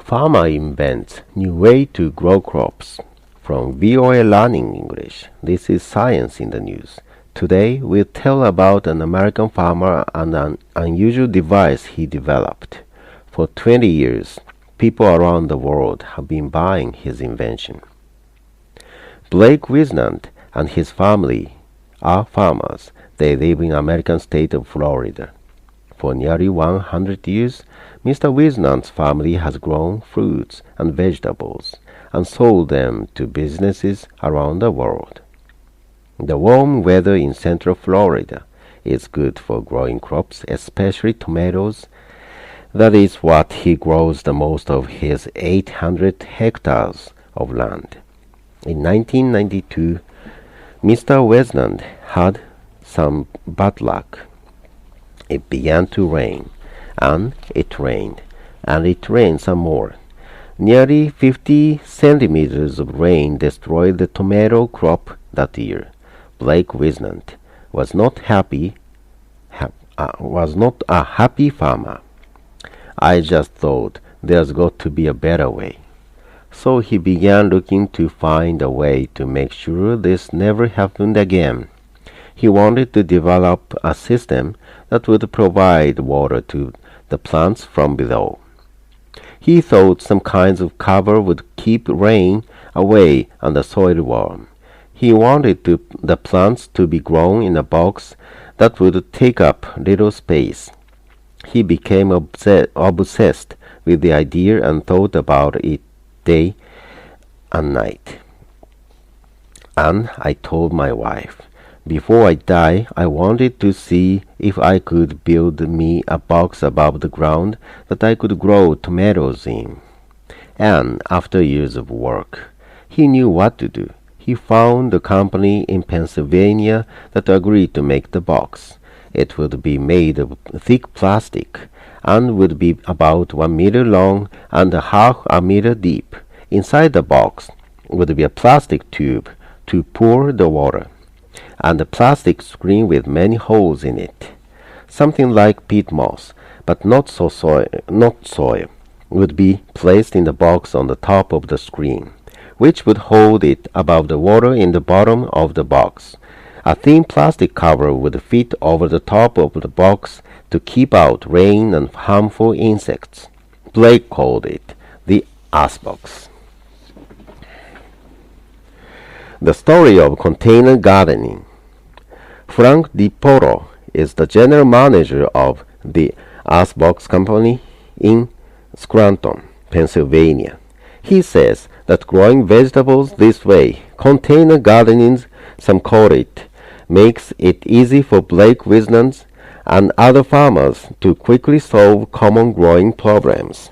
Farmer invents new way to grow crops. From VOA Learning English, this is Science in the News. Today we'll tell about an American farmer and an unusual device he developed. For 20 years, people around the world have been buying his invention. Blake Wisnant and his family are farmers. They live in American state of Florida. For nearly 100 years, Mr. Wisnant's family has grown fruits and vegetables and sold them to businesses around the world. The warm weather in central Florida is good for growing crops, especially tomatoes. That is what he grows the most of his 800 hectares of land. In 1992, Mr. Wisnant had some bad luck. It began to rain, and it rained, and it rained some more. Nearly 50 centimeters of rain destroyed the tomato crop that year. Blake Wisnant was not a happy farmer. I just thought there's got to be a better way. So he began looking to find a way to make sure this never happened again. He wanted to develop a system that would provide water to the plants from below. He thought some kinds of cover would keep rain away and the soil warm. He wanted the plants to be grown in a box that would take up little space. He became obsessed with the idea and thought about it day and night. And I told my wife, before I die, I wanted to see if I could build me a box above the ground that I could grow tomatoes in. And after years of work, he knew what to do. He found a company in Pennsylvania that agreed to make the box. It would be made of thick plastic and would be about 1 meter long and half a meter deep. Inside the box would be a plastic tube to pour the water, and a plastic screen with many holes in it. Something like peat moss, but not soil, would be placed in the box on the top of the screen, which would hold it above the water in the bottom of the box. A thin plastic cover would fit over the top of the box to keep out rain and harmful insects. Blake called it the Icebox. The story of container gardening. Frank DiPolo is the general manager of the Icebox Company in Scranton, Pennsylvania. He says that growing vegetables this way, container gardening, some call it, makes it easy for Blake Wisnant and other farmers to quickly solve common growing problems.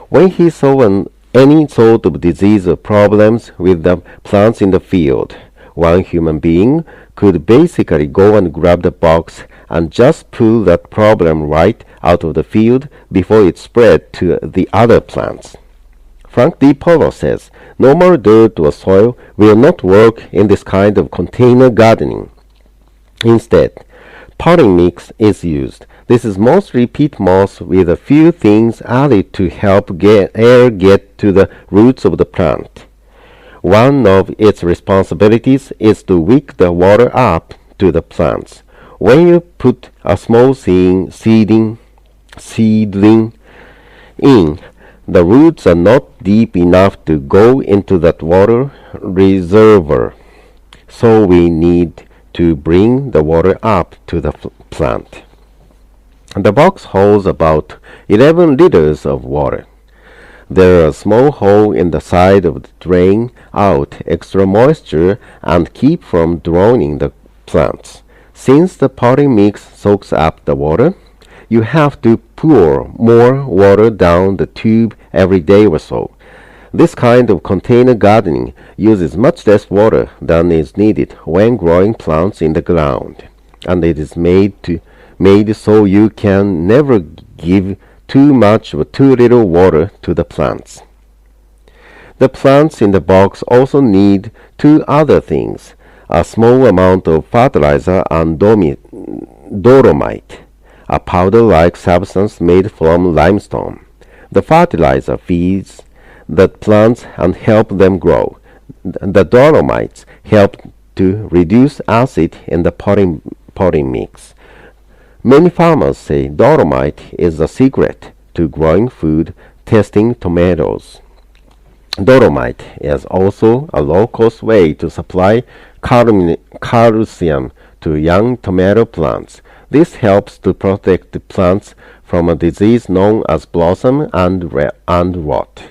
When he saw any sort of disease or problems with the plants in the field, one human being could basically go and grab the box and just pull that problem right out of the field before it spread to the other plants. Frank DiPolo says normal dirt or soil will not work in this kind of container gardening. Instead, potting mix is used. This is mostly peat moss with a few things added to help air get to the roots of the plant. One of its responsibilities is to wick the water up to the plants. When you put a small seedling in, the roots are not deep enough to go into that water reservoir, so we need to bring the water up to the plant. The box holds about 11 liters of water. There is a small hole in the side of the drain out extra moisture and keep from drowning the plants. Since the potting mix soaks up the water, you have to pour more water down the tube every day or so. This kind of container gardening uses much less water than is needed when growing plants in the ground, and it is made so you can never give too much or too little water to the plants. The plants in the box also need two other things: a small amount of fertilizer and dolomite, a powder-like substance made from limestone. The fertilizer feeds the plants and help them grow. The dolomites help to reduce acid in the potting mix. Many farmers say dolomite is the secret to growing food, testing tomatoes. Dolomite is also a low-cost way to supply calcium to young tomato plants. This helps to protect the plants from a disease known as blossom and rot.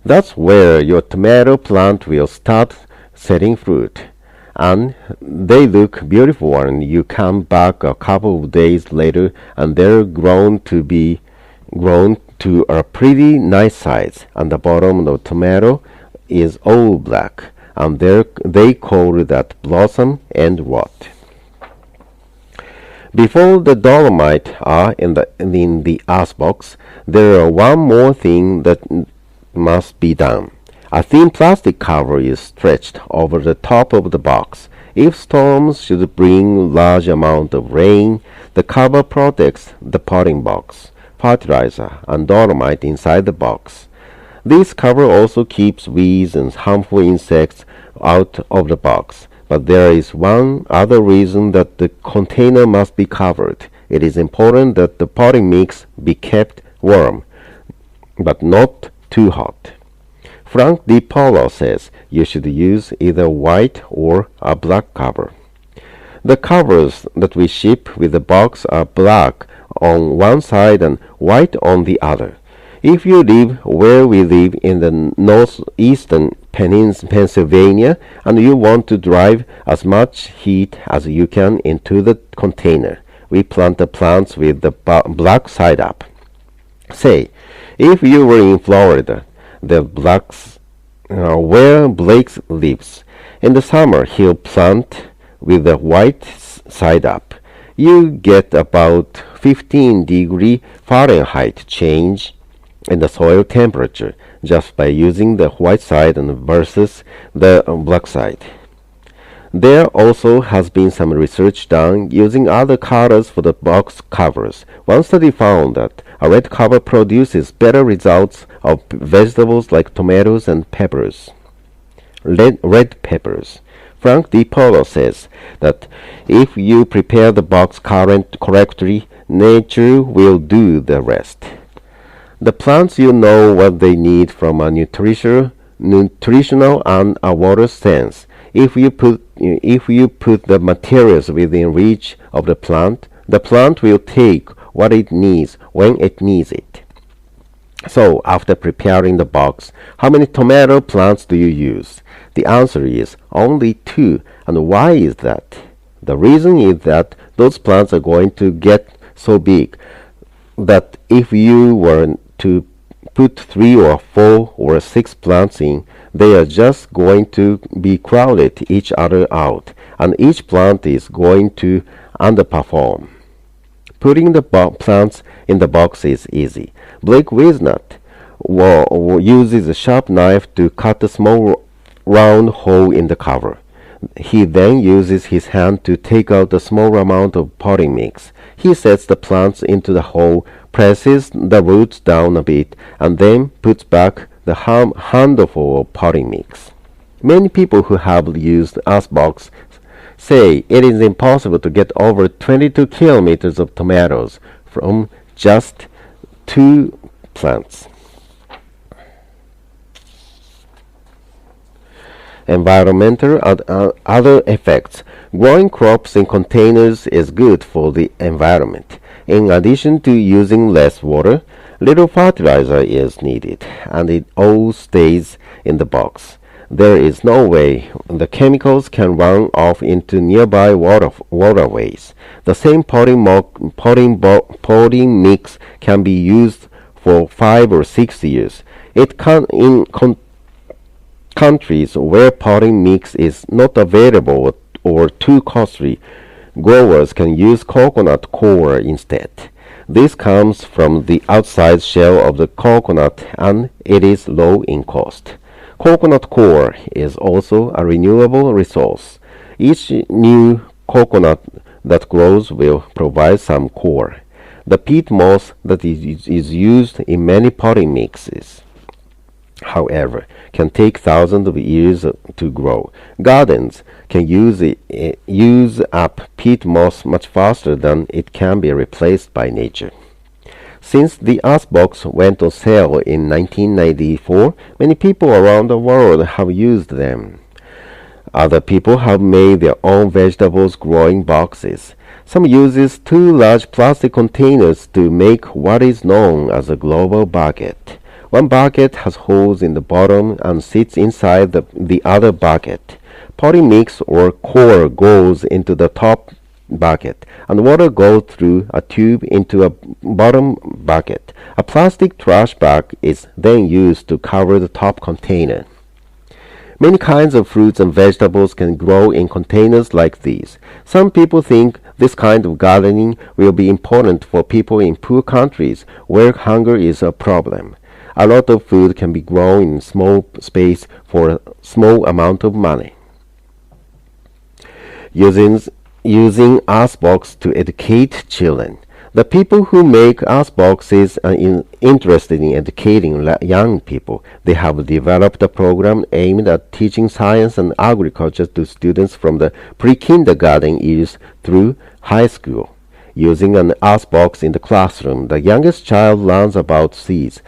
That's where your tomato plant will start setting fruit, and they look beautiful when you come back a couple of days later and they're grown to a pretty nice size, and the bottom of the tomato is all black, and they call that blossom and rot. Before the dolomite are in the icebox, there is one more thing that must be done. A thin plastic cover is stretched over the top of the box. If storms should bring large amount of rain, the cover protects the potting box, fertilizer, and dolomite inside the box. This cover also keeps weeds and harmful insects out of the box. But there is one other reason that the container must be covered. It is important that the potting mix be kept warm, but not too hot. Frank D. Polo says you should use either white or a black cover. The covers that we ship with the box are black on one side and white on the other. If you live where we live in the northeastern Pennsylvania and you want to drive as much heat as you can into the container, we plant the plants with the black side up. Say, if you were in Florida, the blacks where Blake lives. In the summer, he'll plant with the white side up. You get about 15-degree Fahrenheit change in the soil temperature just by using the white side versus the black side. There also has been some research done using other colors for the box covers. One study found that a red cover produces better results of vegetables like tomatoes and peppers. Red peppers. Frank D. Polo says that if you prepare the box correctly, nature will do the rest. The plants know what they need from a nutritional and a water sense. If you put the materials within reach of the plant will take what it needs when it needs it. So, after preparing the box, how many tomato plants do you use? The answer is only 2. And why is that? The reason is that those plants are going to get so big that if you were to put 3 or 4 or 6 plants in, they are just going to be crowded each other out, and each plant is going to underperform. Putting the plants in the box is easy. Blake Wisnut uses a sharp knife to cut a small round hole in the cover. He then uses his hand to take out a small amount of potting mix. He sets the plants into the hole, presses the roots down a bit, and then puts back the handful of potting mix. Many people who have used icebox say it is impossible to get over 22 kilometers of tomatoes from just 2 plants. Environmental and other effects. Growing crops in containers is good for the environment. In addition to using less water, little fertilizer is needed, and it all stays in the box. There is no way the chemicals can run off into nearby waterways. The same potting mix can be used for 5 or 6 years. It can in countries where potting mix is not available or too costly, growers can use coconut coir instead. This comes from the outside shell of the coconut and it is low in cost. Coconut coir is also a renewable resource. Each new coconut that grows will provide some coir. the peat moss that is used in many potting mixes, however, can take thousands of years to grow. Gardens can use up peat moss much faster than it can be replaced by nature. Since the Icebox went on sale in 1994, many people around the world have used them. Other people have made their own vegetables growing boxes. Some uses two large plastic containers to make what is known as a global bucket. One bucket has holes in the bottom and sits inside the other bucket. Potting mix or core goes into the top bucket, and water goes through a tube into a bottom bucket. A plastic trash bag is then used to cover the top container. Many kinds of fruits and vegetables can grow in containers like these. Some people think this kind of gardening will be important for people in poor countries where hunger is a problem. A lot of food can be grown in small space for a small amount of money. Using Icebox to educate children. The people who make Iceboxes are interested in educating young people. They have developed a program aimed at teaching science and agriculture to students from the pre-kindergarten years through high school. Using an Icebox in the classroom, the youngest child learns about seeds,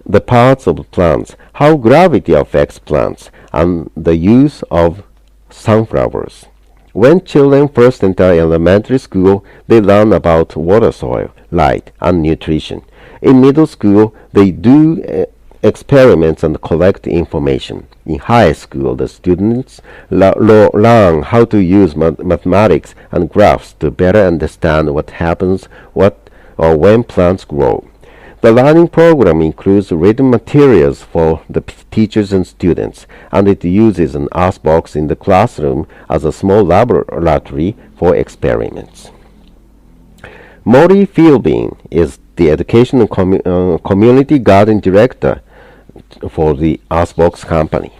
the parts of plants, how gravity affects plants, and the use of sunflowers. When children first enter elementary school, they learn about water, soil, light, and nutrition. In middle school, they do experiments and collect information. In high school, the students learn how to use mathematics and graphs to better understand what happens when plants grow. The learning program includes written materials for the teachers and students, and it uses an Icebox in the classroom as a small laboratory for experiments. Maury Philbin is the Education and Community Garden Director for the Icebox Company.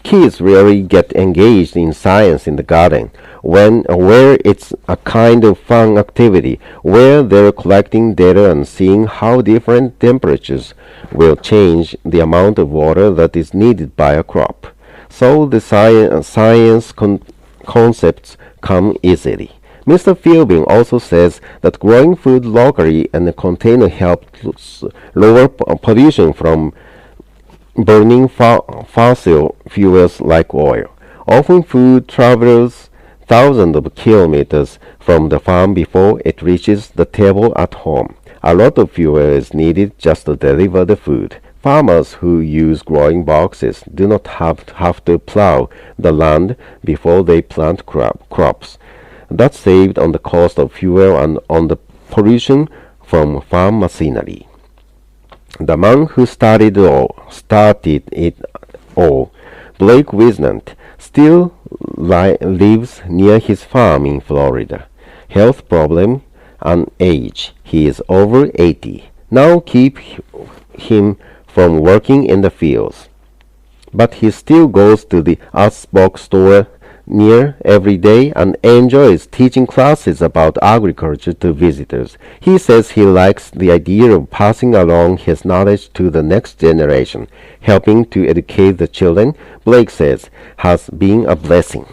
Kids rarely get engaged in science in the garden, where it's a kind of fun activity, where they're collecting data and seeing how different temperatures will change the amount of water that is needed by a crop. So the science concepts come easily. Mr. Philbin also says that growing food locally in a container helps lower pollution from burning fossil fuels like oil. Often food travels thousands of kilometers from the farm before it reaches the table at home. A lot of fuel is needed just to deliver the food. Farmers who use growing boxes do not have to plow the land before they plant crops. That's saved on the cost of fuel and on the pollution from farm machinery. The man who started it all, Blake Wisnant, still lives near his farm in Florida. Health problem and age. He is over 80. Now keep him from working in the fields. But he still goes to the Icebox store near every day and enjoys teaching classes about agriculture to visitors. He says he likes the idea of passing along his knowledge to the next generation. Helping to educate the children, Blake says, has been a blessing.